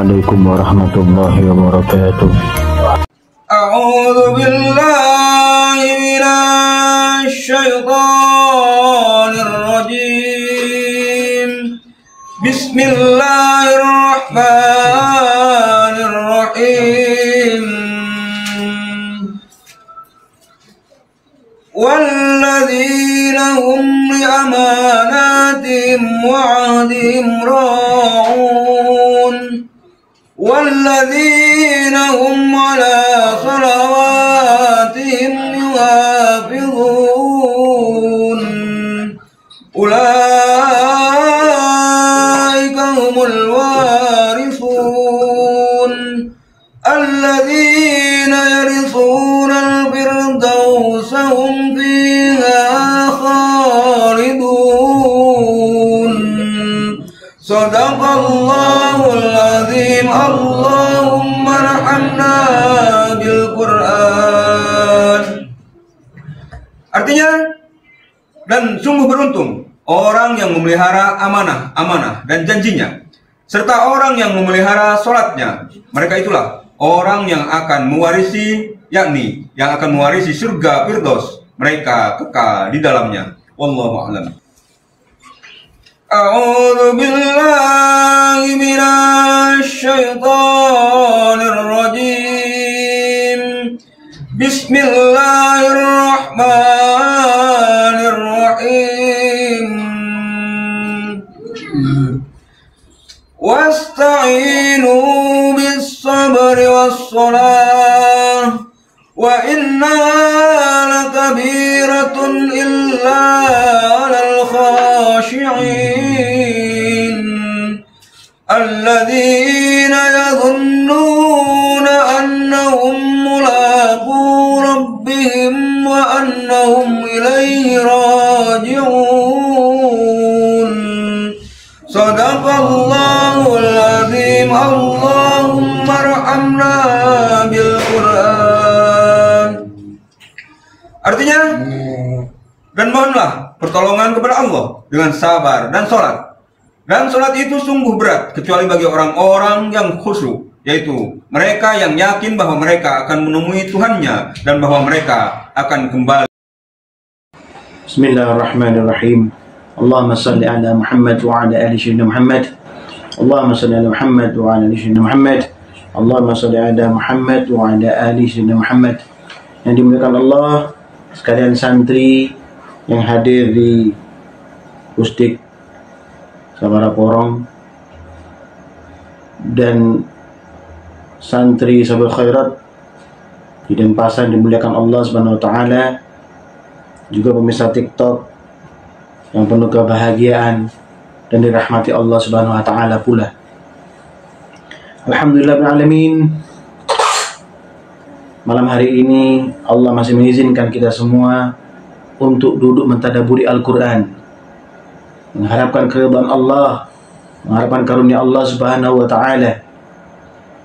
Assalamualaikum warahmatullahi wabarakatuh. A'udzu billahi minasy syaithanir rajim. Bismillahirrahmanirrahim. Walladzina hum li amanatihim wa 'ahdihim ra'un. Walladzina hum 'ala salawatihim yuhafizun. Ulaika humul warithun alladzina yarithuna al-firdausa hum fiha khalidun. Sadaqallahul azim. Allahumma arhamna bil Qur'an. Artinya, dan sungguh beruntung orang yang memelihara amanah dan janjinya, serta orang yang memelihara sholatnya. Mereka itulah orang yang akan mewarisi, yakni yang akan mewarisi surga Firdaus. Mereka kekal di dalamnya. Wallahu a'lam. A'udzu billahi minasy syaithanir rajim. Bismillahirrahmanirrahim. Wasta'inu bis-sabri was-salah wa innaha lakabiratun illa 'alal khashi'in alladzina yadhunnuna annahum mulaqu rabbihim wa annahum ilayhi raji'un. Sadaqallahul azim. Allahumma arhamna bil Qur'an. Artinya, dan mohonlah pertolongan kepada Allah dengan sabar dan sholat. Dan sholat itu sungguh berat kecuali bagi orang-orang yang khusyuk, yaitu mereka yang yakin bahwa mereka akan menemui Tuhannya dan bahwa mereka akan kembali. Bismillahirrahmanirrahim. Allahumma salli ala Muhammad wa ala ali sayyidina Muhammad. Allahumma salli ala Muhammad wa ala ali sayyidina Muhammad. Allahumma salli ala Muhammad wa ala ali sayyidina Muhammad. Yang dimuliakan Allah sekalian, santri yang hadir di Pusdik Sabara Porong dan santri Sabul Khairat di Denpasar, dimuliakan Allah Subhanahu wa taala, juga pemirsa TikTok yang penuh kebahagiaan dan dirahmati Allah Subhanahu wa taala pula. Alhamdulillahirabbil alamin. Malam hari ini Allah masih mengizinkan kita semua untuk duduk mentadaburi Al-Qur'an, mengharapkan keridhaan Allah, mengharapkan karunia Allah Subhanahu wa taala.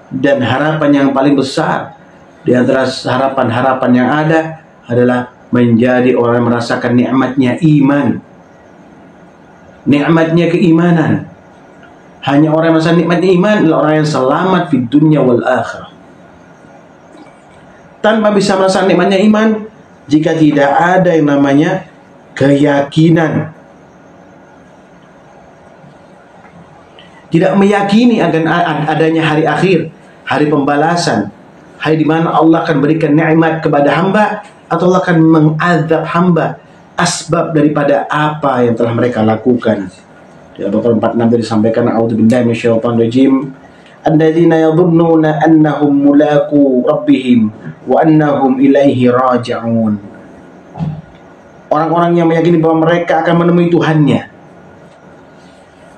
Dan harapan yang paling besar di antara harapan-harapan yang ada adalah menjadi orang yang merasakan nikmatnya iman, nikmatnya keimanan. Hanya orang yang merasakan nikmatnya iman adalah orang yang selamat di dunia wal akhirah. Tanpa bisa merasakan nikmatnya iman jika tidak ada yang namanya keyakinan, tidak meyakini akan adanya hari akhir, hari pembalasan, hari di mana Allah akan berikan nikmat kepada hamba atau Allah akan mengazab hamba asbab daripada apa yang telah mereka lakukan. Di Al-Baqarah 46 tadi disampaikan, a'udzubillahi minasyaitonir rajim, alladzina yadhunnuna annahum mulaqu rabbihim wa annahum ilaihi raji'un. Orang-orang yang meyakini bahwa mereka akan menemui Tuhannya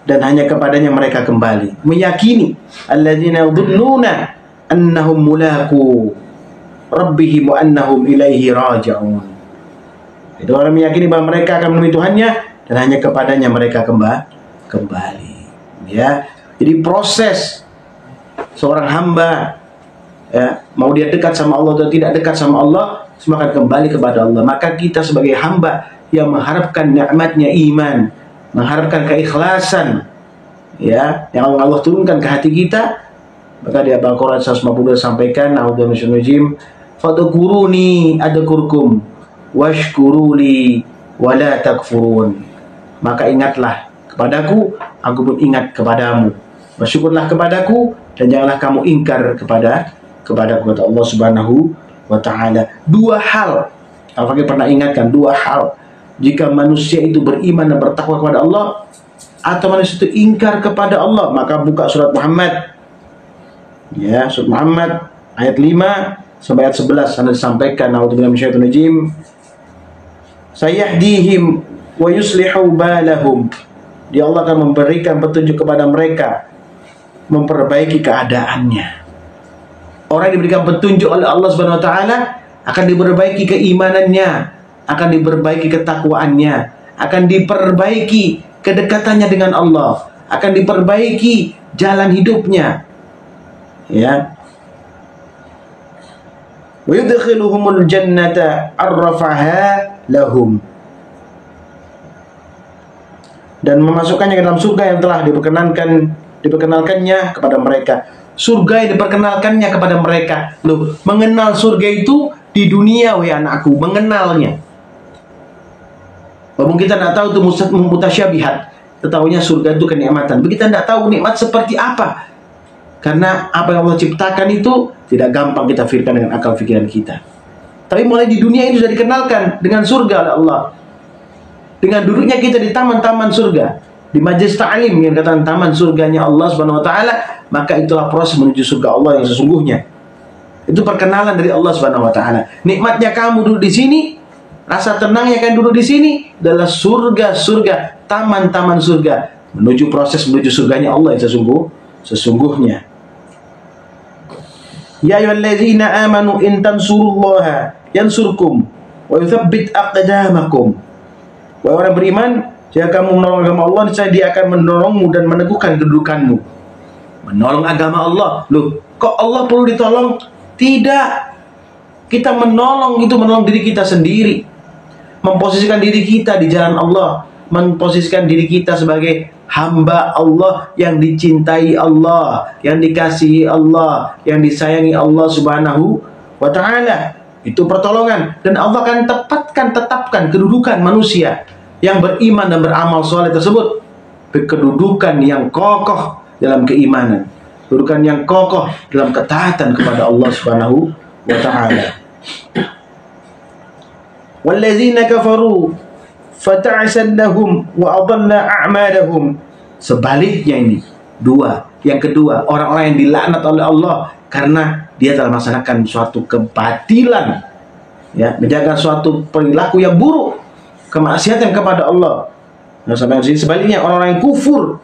dan hanya kepadanya mereka kembali. Meyakini, alladzina yadhunnuna annahum mulaqu rabbihim wa annahum ilaihi raji'un. Itu orang meyakini bahwa mereka akan menemui Tuhannya dan hanya kepadanya mereka kembali. Ya, jadi proses seorang hamba, ya, mau dia dekat sama Allah atau tidak dekat sama Allah, semua akan kembali kepada Allah. Maka kita sebagai hamba yang mengharapkan nikmatnya iman, mengharapkan keikhlasan, ya, yang Allah turunkan ke hati kita, Maka di Al-Quran 152 sampaikan, a'udzu minasyaitonir rajim, fadhkuruni adkurkum washkuruli wala takfurun. Maka ingatlah kepadaku, aku pun ingat kepadamu. Bersyukurlah kepadaku dan janganlah kamu ingkar kepadaku, kata Allah Subhanahu wa taala. Dua hal, Al-Fakir pernah ingatkan, dua hal. Jika manusia itu beriman dan bertakwa kepada Allah, atau manusia itu ingkar kepada Allah, maka buka surat Muhammad. Ya, surat Muhammad ayat 5 sampai ayat 11 sana disampaikan, a'udzubillahi minasyaitonir rajim, sayahdihim wa yuslihu balahum. Dia Allah akan memberikan petunjuk kepada mereka, memperbaiki keadaannya. Orang yang diberikan petunjuk oleh Allah Subhanahu wa taala akan diperbaiki keimanannya, akan diperbaiki ketakwaannya, akan diperbaiki kedekatannya dengan Allah, akan diperbaiki jalan hidupnya. Ya. Wa yudkhiluhumul jannata arrafaha lahum. Dan memasukkannya ke dalam surga yang telah diperkenalkannya kepada mereka. Surga yang diperkenalkannya kepada mereka. Loh, mengenal surga itu di dunia, wahai anakku, mengenalnya. Walaupun kita tidak tahu itu mutasyabihat, ketahuinya surga itu kenikmatan. Begitu kita tidak tahu nikmat seperti apa. Karena apa yang Allah ciptakan itu tidak gampang kita fikirkan dengan akal pikiran kita. Tapi mulai di dunia ini sudah dikenalkan dengan surga oleh Allah. Dengan duduknya kita di taman-taman surga, di majlis ta'lim yang katakan taman surganya Allah Subhanahu wa taala, maka itulah proses menuju surga Allah yang sesungguhnya. Itu perkenalan dari Allah Subhanahu wa taala. Nikmatnya kamu duduk di sini, rasa tenangnya kan duduk di sini adalah surga-surga, taman-taman surga, menuju proses menuju surganya Allah yang sesungguhnya. Ya ayyuhallazina amanu in tansurullaha yansurkum wa yuthabbit aqdamakum. Wahai orang beriman, jika kamu menolong agama Allah, niscaya Dia akan menolongmu dan meneguhkan kedudukanmu. Menolong agama Allah. Loh, kok Allah perlu ditolong? Tidak. Kita menolong itu menolong diri kita sendiri. Memposisikan diri kita di jalan Allah, memposisikan diri kita sebagai hamba Allah yang dicintai Allah, yang dikasihi Allah, yang disayangi Allah Subhanahu wa taala. Itu pertolongan, dan Allah akan tetapkan kedudukan manusia yang beriman dan beramal soleh tersebut, kedudukan yang kokoh dalam keimanan, kedudukan yang kokoh dalam ketaatan kepada Allah Subhanahu wa taala. Wallazina kafaru fata'san lahum wa adalla a'malahum. Sebaliknya ini dua. Yang kedua, orang-orang yang dilaknat oleh Allah karena dia telah melaksanakan suatu kebatilan, ya, menjaga suatu perilaku yang buruk, kemaksiatan kepada Allah. Nah, sampai di sini sebaliknya, orang-orang yang kufur,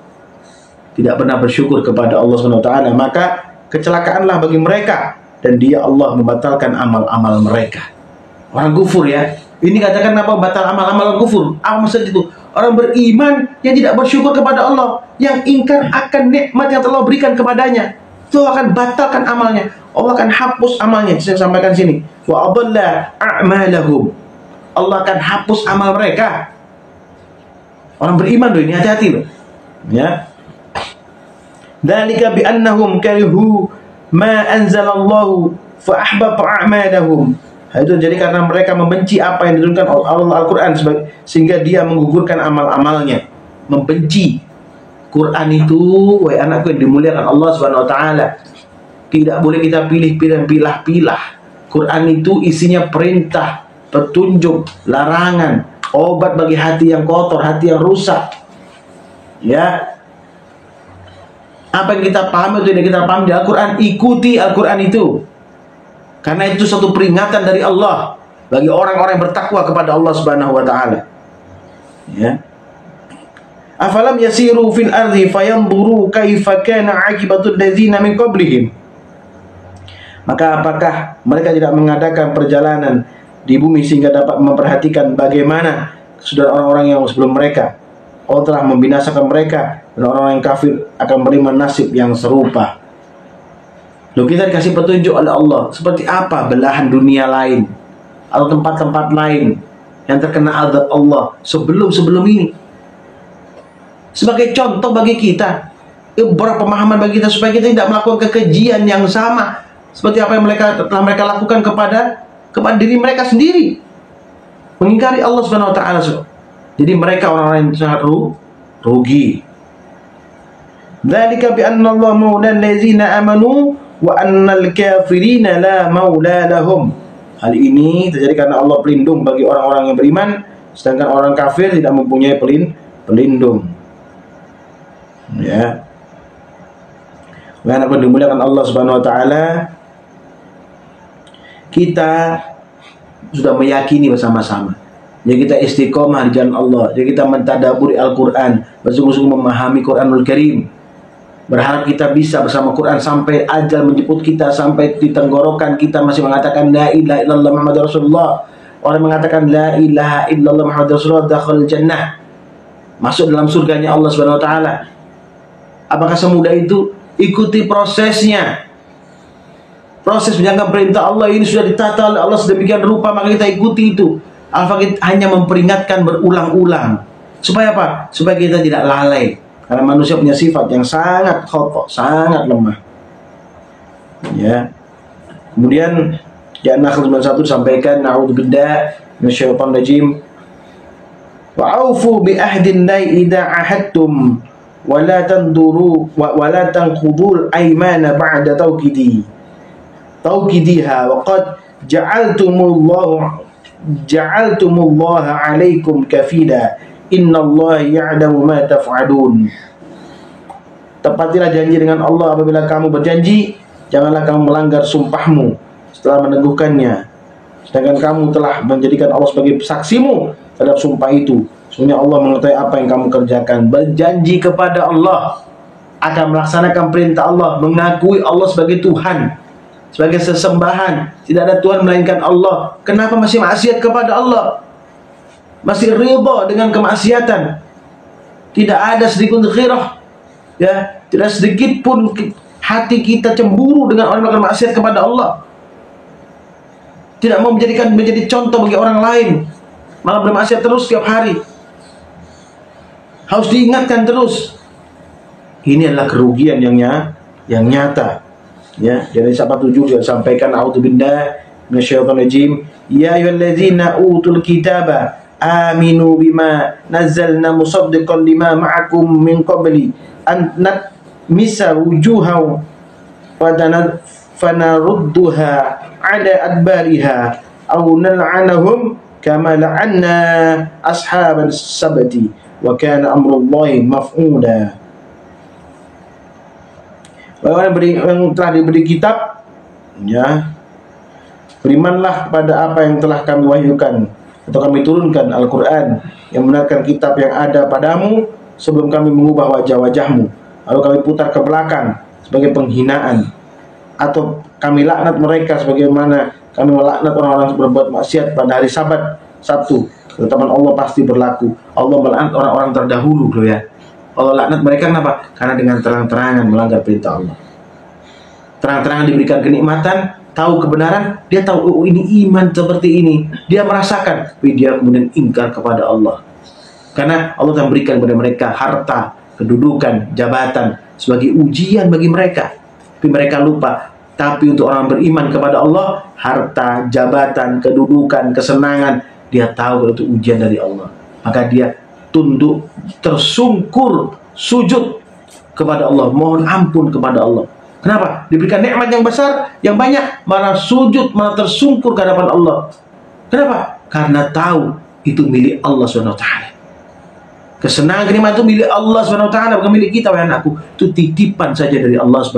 tidak pernah bersyukur kepada Allah Subhanahu wa taala, maka kecelakaanlah bagi mereka dan Dia Allah membatalkan amal-amal mereka. Orang kufur, ya. Ini katakan apa? Batal amal-amal kufur. Apa maksud itu? Orang beriman yang tidak bersyukur kepada Allah, yang ingkar akan nikmat yang telah berikan kepadanya, itu akan batalkan amalnya. Allah akan hapus amalnya. Saya sampaikan sini. Wa adalla a'malahum. Allah akan hapus amal mereka. Orang beriman loh, ini hati-hati loh. Ya. Dzalika bi annahum karihu ma anzalallahu fa ahbata a'malahum. Itu jadi karena mereka membenci apa yang diturunkan Allah Al-Quran, sehingga Dia menggugurkan amal-amalnya. Membenci Quran itu, wahai anakku yang dimuliakan Allah Subhanahu wa taala, tidak boleh kita pilih-pilih, pilah-pilah. Quran itu isinya perintah, petunjuk, larangan, obat bagi hati yang kotor, hati yang rusak. Ya. Apa yang kita paham itu yang kita paham di Al-Quran, ikuti Al-Quran itu. Karena itu suatu peringatan dari Allah bagi orang-orang yang bertakwa kepada Allah Subhanahu wa taala. Ya. Afalam yasiru fil ardi fayanzuru kaifa kana 'aqibatul ladzina min qablihim. Maka apakah mereka tidak mengadakan perjalanan di bumi sehingga dapat memperhatikan bagaimana kesudahan orang-orang yang sebelum mereka? Allah telah membinasakan mereka, dan orang-orang yang kafir akan menerima nasib yang serupa. Lalu kita dikasih petunjuk oleh Allah seperti apa belahan dunia lain atau tempat-tempat lain yang terkena azab Allah sebelum ini. Sebagai contoh bagi kita, ibrah, pemahaman bagi kita supaya kita tidak melakukan kekejian yang sama seperti apa yang telah mereka lakukan kepada diri mereka sendiri, mengingkari Allah Subhanahu wa taala. Jadi mereka orang-orang yang sangat rugi. Dzalika bi anna Allah maulal ladzina amanu wa annal kafirina la maula lahum. Hal ini terjadi karena Allah pelindung bagi orang-orang yang beriman, sedangkan orang kafir tidak mempunyai pelindung. Ya. Karena dimuliakan Allah Subhanahu wa taala, kita sudah meyakini bersama-sama. Jadi kita istiqomah di jalan Allah. Jadi kita mentadaburi Al-Quran, bersungguh-sungguh memahami Quranul Karim. Berharap kita bisa bersama Quran sampai ajal menjemput kita, sampai di tenggorokan kita masih mengatakan la ilaha illallah Muhammadur Rasulullah. Orang mengatakan la ilaha illallah Muhammadur Rasulullah dakhal jannah, masuk dalam surganya Allah Subhanahu wa taala. Apakah semudah itu? Ikuti prosesnya. Proses menjalankan perintah Allah ini sudah ditata oleh Allah sedemikian rupa, maka kita ikuti itu. Al-Faqih hanya memperingatkan berulang-ulang. Supaya apa? Supaya kita tidak lalai. Karena manusia punya sifat yang sangat khotoh, sangat lemah. Ya. Kemudian di An-Nahl 91 disampaikan, na'udzubillah minasyaitonir rajim. Wa'aufu bi ahdillahi idza ahadtum wa la tanduru wa la tanqudul aymana ba'da tawkidiha wa qad ja'altumullaha 'alaikum kafila innallaha ya'lamu ma taf'alun. Tepatilah janji dengan Allah apabila kamu berjanji, janganlah kamu melanggar sumpahmu setelah meneguhkannya, sedangkan kamu telah menjadikan Allah sebagai saksimu terhadap sumpah itu. Sesungguhnya Allah mengetahui apa yang kamu kerjakan. Berjanji kepada Allah akan melaksanakan perintah Allah, mengakui Allah sebagai Tuhan, sebagai sesembahan, tidak ada Tuhan melainkan Allah. Kenapa masih maksiat kepada Allah? Masih ridha dengan kemaksiatan. Tidak ada sedikit pun ghirah, ya, tidak sedikit pun hati kita cemburu dengan orang yang melakukan maksiat kepada Allah. Tidak mau menjadi contoh bagi orang lain, malah bermaksiat terus setiap hari. Harus diingatkan terus. Ini adalah kerugian yang nyata. Ya, dari 7 juga disampaikan, a'udzubillah minasyaitonir rajim. Ya ayyuhalladzina utul kitaba aminu bima nazzalna musaddiqan lima ma'akum min qabli an natmisa wujuhaw fanarudduha ala adbariha aw nal'anahum kama la'anna ashabas sabti wa kana amrullahi maf'ula. Yang telah diberi kitab, ya, berimanlah kepada apa yang telah kami wahyukan atau kami turunkan, Al-Quran, yang benarkan kitab yang ada padamu sebelum kami mengubah wajah-wajahmu, lalu kami putar ke belakang sebagai penghinaan, atau kami laknat mereka sebagaimana kami melaknat orang-orang yang berbuat maksiat pada hari Sabat, Sabtu. Ketetapan Allah pasti berlaku. Allah melaknat orang-orang terdahulu, bro, ya. Allah laknat mereka kenapa? Karena dengan terang-terangan melanggar perintah Allah. Terang-terangan diberikan kenikmatan, tahu kebenaran, dia tahu, oh, ini iman seperti ini, dia merasakan, tapi dia kemudian ingkar kepada Allah. Karena Allah telah berikan kepada mereka harta, kedudukan, jabatan sebagai ujian bagi mereka, tapi mereka lupa. Tapi untuk orang beriman kepada Allah, harta, jabatan, kedudukan, kesenangan, dia tahu itu ujian dari Allah, maka dia tunduk, tersungkur, sujud kepada Allah, mohon ampun kepada Allah. Kenapa? Diberikan nikmat yang besar, yang banyak, malah sujud, malah tersungkur ke hadapan Allah. Kenapa? Karena tahu itu milik Allah SWT. Kesenangan, kenikmatan itu milik Allah SWT, bukan milik kita, wahai anakku. Itu titipan saja dari Allah SWT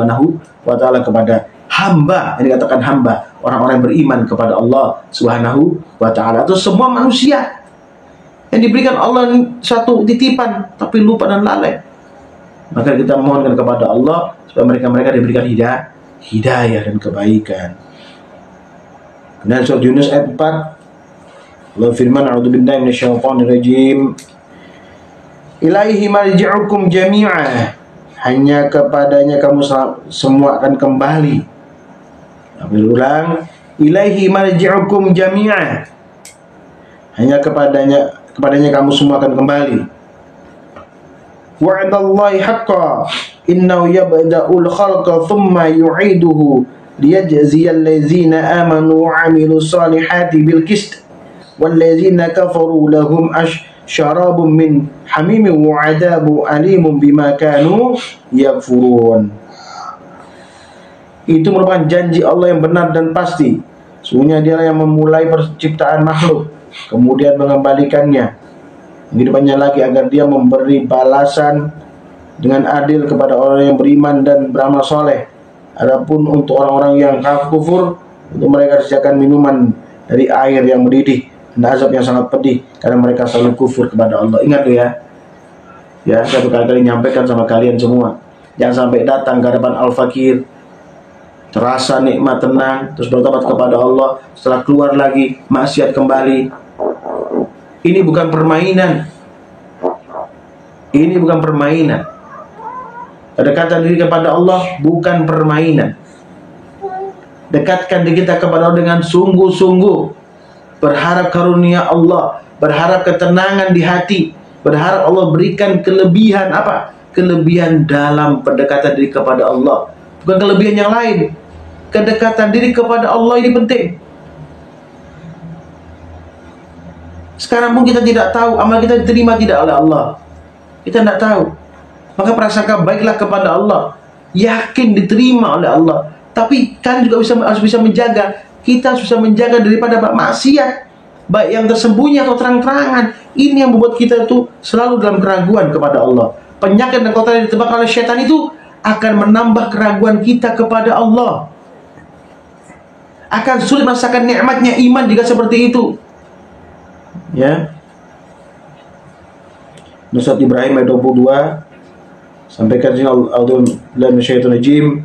kepada hamba, yang dikatakan hamba, orang-orang yang beriman kepada Allah SWT, atau semua manusia yang diberikan Allah satu titipan, tapi lupa dan lalai. Maka kita mohonkan kepada Allah supaya mereka diberikan hidayah dan kebaikan. Dan surat Yunus ayat 4, Allah firman, a'udzubillahi minasyaitonir rajim. Ilaihi marji'ukum jami'a, hanya kepadanya kamu semua akan kembali. Ambil ulang, ilaihi marji'ukum jami'a, hanya kepadanya kamu semua akan kembali. wa'dallahi haqqan innahu yabda'ul khalqa thumma yu'iduhu liyajziyal ladzina amanu wa 'amilus solihati bil qist wal ladzina kafaru lahum syarabun min hamimin wa 'adzabun alimun bima kanu yakfurun. Itu merupakan janji Allah yang benar dan pasti. Sesungguhnya Dialah yang memulai penciptaan makhluk, kemudian mengembalikannya kehidupannya lagi, agar Dia memberi balasan dengan adil kepada orang yang beriman dan beramal soleh. Adapun untuk orang-orang yang kafir, untuk mereka disediakan minuman dari air yang mendidih dan azab yang sangat pedih karena mereka selalu kufur kepada Allah. Ingat tuh ya, saya berkali-kali nyampaikan sama kalian semua, jangan sampai datang ke hadapan al-fakir terasa nikmat tenang, terus bertobat kepada Allah, setelah keluar lagi maksiat kembali. Ini bukan permainan. Ini bukan permainan. Kedekatan diri kepada Allah bukan permainan. Dekatkan diri kita kepada Allah dengan sungguh-sungguh, berharap karunia Allah, berharap ketenangan di hati, berharap Allah berikan kelebihan apa? Kelebihan dalam pendekatan diri kepada Allah, bukan kelebihan yang lain. Kedekatan diri kepada Allah ini penting. Sekarang pun kita tidak tahu amal kita diterima tidak oleh Allah. Kita tidak tahu. Maka prasangka baiklah kepada Allah, yakin diterima oleh Allah. Tapi kalian juga harus bisa menjaga. Kita harus bisa menjaga daripada maksiat, baik yang tersembunyi atau terang-terangan. Ini yang membuat kita itu selalu dalam keraguan kepada Allah. Penyakit dan kotoran yang ditebak oleh syaitan itu akan menambah keraguan kita kepada Allah. Akan sulit merasakan nikmatnya iman jika seperti itu. Ya. Surat Ibrahim ayat 22 sampaikan sini a'udzubillahi minasyaitonir rajim.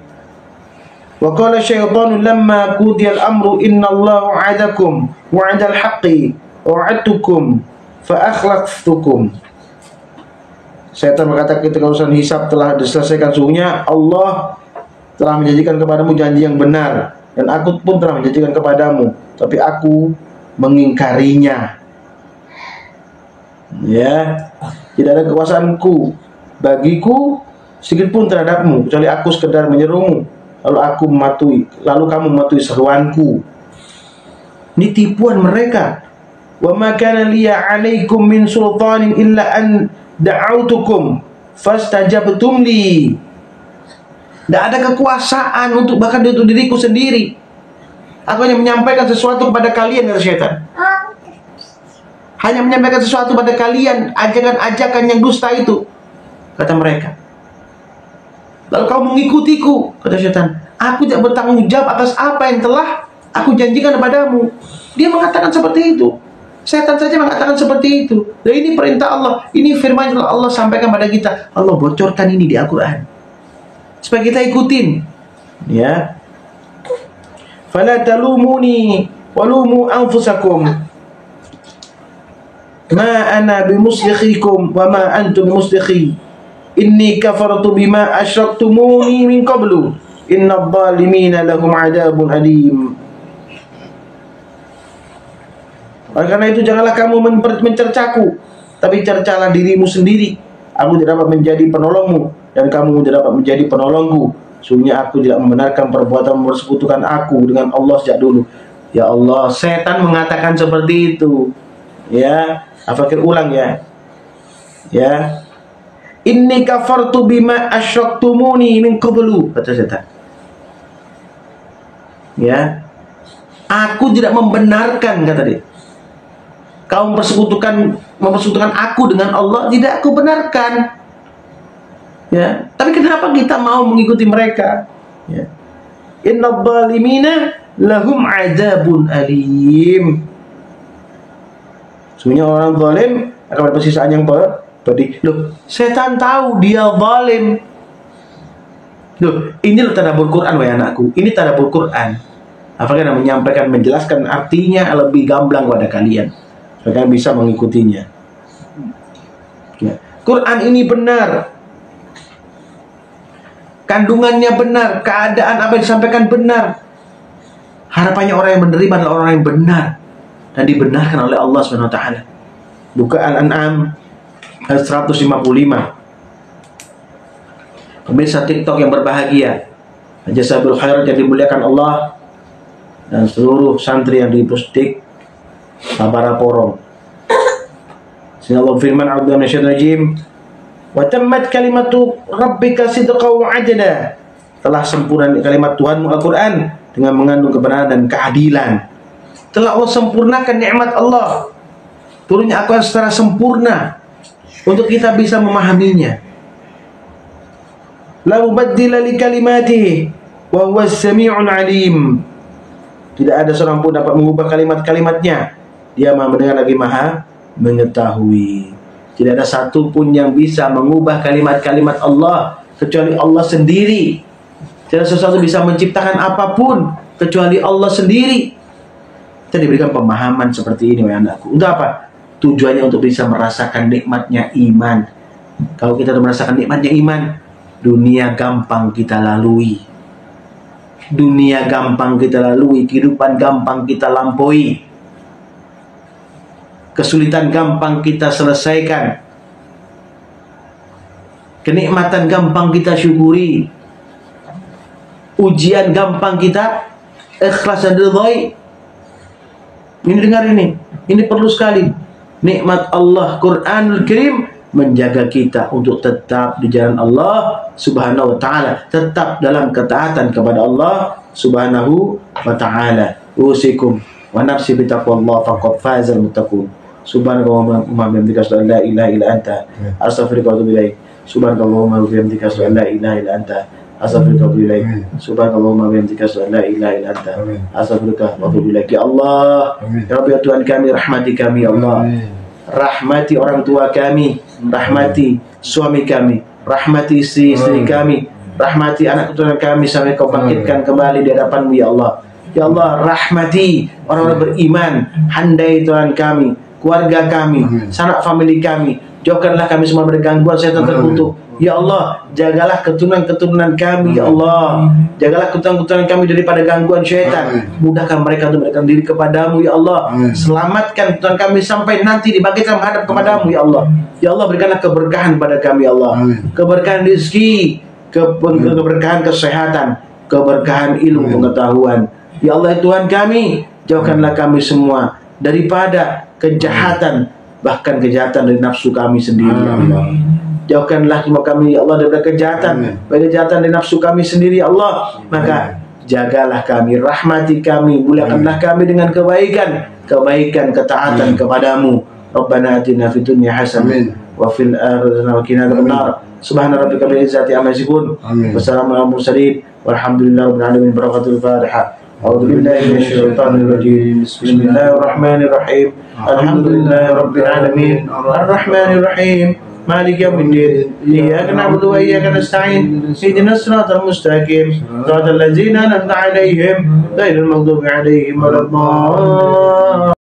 Wa qala syaitanu lamma qudiya al-amru innallaha wa'adakum wa'adal haqqi wa'adtukum fa akhlaftukum. Syaitan berkata ketika urusan hisab telah diselesaikan, sungguhnya Allah telah menjanjikan kepadamu janji yang benar, dan aku pun telah menjanjikan kepadamu, tapi aku mengingkarinya. Ya, tidak ada kekuasaanku bagiku sedikit pun terhadapmu, kecuali aku sekedar menyerumu, lalu kamu mematuhi seruanku. Ini tipuan mereka. Wa ma kana liya 'alaikum min sultanin illa an da'autukum fastajabtum li. Tidak ada kekuasaan untuk bahkan untuk diriku sendiri. Aku hanya menyampaikan sesuatu kepada kalian, kata syaitan. Hanya menyampaikan sesuatu pada kalian, ajakan-ajakan yang dusta itu, kata mereka. Lalu kau mengikutiku, kata syaitan. Aku tidak bertanggung jawab atas apa yang telah aku janjikan kepadamu. Dia mengatakan seperti itu. Setan saja mengatakan seperti itu. Dan ini perintah Allah. Ini firman yang Allah sampaikan pada kita. Allah bocorkan ini di Al-Quran supaya kita ikutin. Ya. Fala talumuni walumu anfusakum ma ana bimuslikhikum wa ma antum bimuslikhi inni kafartu bima asyraktumuni min qablu innadh dhalimina lahum adabun alim. Oleh karena itu janganlah kamu mencercaku, tapi cercalah dirimu sendiri. Aku tidak dapat menjadi penolongmu dan kamu tidak dapat menjadi penolongku. Sungguhnya aku tidak membenarkan perbuatan mempersekutukan aku dengan Allah sejak dulu. Ya Allah, setan mengatakan seperti itu. Ya, Al-Fakir ulang ya. Ya. Inni kafartu bima asyraktumuni min qablu, kata setan. Ya. Aku tidak membenarkan, kata dia. Kau mempersekutukan aku dengan Allah, tidak aku benarkan. Ya, tapi kenapa kita mau mengikuti mereka? Ya. Innadh dhalimina lahum adzabun alim. Sebenarnya orang zalim akan ada persisaan yang pedih. Loh, setan tahu dia zalim. Loh, ini loh tadabbur Quran wahai anakku. Ini tadabbur Quran. Apakah menyampaikan, menjelaskan artinya lebih gamblang pada kalian, supaya kalian bisa mengikutinya. Ya. Quran ini benar. Kandungannya benar, keadaan apa yang disampaikan benar. Harapannya orang yang menerima adalah orang yang benar dan dibenarkan oleh Allah SWT. Buka Al-An'am ayat 155. Pemirsa TikTok yang berbahagia, Jazabil khairat yang dimuliakan Allah, dan seluruh santri yang di Pusdik Sabara Porong. Sehingga Allah firman, a'udzu billahi minasyaitonir rajim, wa tammat kalimatu rabbika sidqan wa adla. Telah sempurna kalimat Tuhanmu Al-Quran dengan mengandung kebenaran dan keadilan. Telah Allah sempurnakan nikmat Allah, turunnya Al-Quran secara sempurna untuk kita bisa memahaminya. La mubaddila li kalimatihi wa huwas sami'ul alim. Tidak ada seorang pun dapat mengubah kalimat-kalimatnya. Dia Maha mendengar lagi Maha mengetahui. Tidak ada satu pun yang bisa mengubah kalimat-kalimat Allah kecuali Allah sendiri. Tidak sesuatu bisa menciptakan apapun kecuali Allah sendiri. Kita diberikan pemahaman seperti ini, wahai anakku. Untuk apa? Tujuannya untuk bisa merasakan nikmatnya iman. Kalau kita sudah merasakan nikmatnya iman, dunia gampang kita lalui. Dunia gampang kita lalui, kehidupan gampang kita lampaui, kesulitan gampang kita selesaikan, kenikmatan gampang kita syukuri, ujian gampang kita ikhlas dan ridhoi. Ini dengar ini perlu sekali. Nikmat Allah Quranul Karim menjaga kita untuk tetap di jalan Allah Subhanahu wa ta'ala, tetap dalam ketaatan kepada Allah Subhanahu wa ta'ala. Usikum wa nafsi bitaqwallah faqad fazal muttaqun. Subhanakallahumma wa bihamdika asyhadu an la ilaha illa anta astaghfiruka wa atubu ilaik. Subhanakallahumma wa bihamdika asyhadu an la ilaha illa anta astaghfiruka wa atubu ilaik. Subhanakallahumma wa bihamdika asyhadu an la ilaha illa anta astaghfiruka wa atubu ilaik. Ya Allah, ya Rabbi, ya Tuhan kami, rahmati kami ya Allah. Rahmati orang tua kami, rahmati suami kami, rahmati istri kami, rahmati anak keturunan kami sampai Kau bangkitkan kembali di hadapan-Mu ya Allah. Ya Allah, rahmati orang-orang beriman, handai Tuhan kami, keluarga kami, sanak famili kami. Jauhkanlah kami semua dari gangguan setan terkutuk. Ya Allah, jagalah keturunan-keturunan kami ya Allah. Jagalah keturunan-keturunan kami daripada gangguan syaitan. Mudahkan mereka untuk mendekatkan diri kepadamu ya Allah. Selamatkan keturunan kami sampai nanti dibangkitkan menghadap kepadamu ya Allah. Ya Allah, berikanlah keberkahan pada kami ya Allah. Keberkahan rezeki, keberkahan kesehatan, keberkahan ilmu pengetahuan. Ya Allah Tuhan kami, jauhkanlah kami semua daripada kejahatan, bahkan kejahatan dari nafsu kami sendiri ya Allah. Jauhkanlah kami ya Allah daripada kejahatan, baik kejahatan dari nafsu kami sendiri ya Allah. Maka jagalah kami, rahmati kami, muliakanlah kami dengan kebaikan, ketaatan kepadamu. Rabbana atina fid dunya hasanah wa fil akhirati hasanah wa qina adzabannar. Subhana rabbika rabbil izzati amma yasifun. Wassalamu alal mursalin walhamdulillahi rabbil alamin. Barakatul Fatihah. A'udzu billahi minasyaitonir rajim. Bismillahirrahmanirrahim. Alhamdulillahi rabbil alamin. Arrahmanir rahim. مالك يوم الدين إياك نعبد وإياك نستعين اهدنا الصراط المستقيم صراط الذين أنعمت عليهم غير المغضوب عليهم ولا الضالين.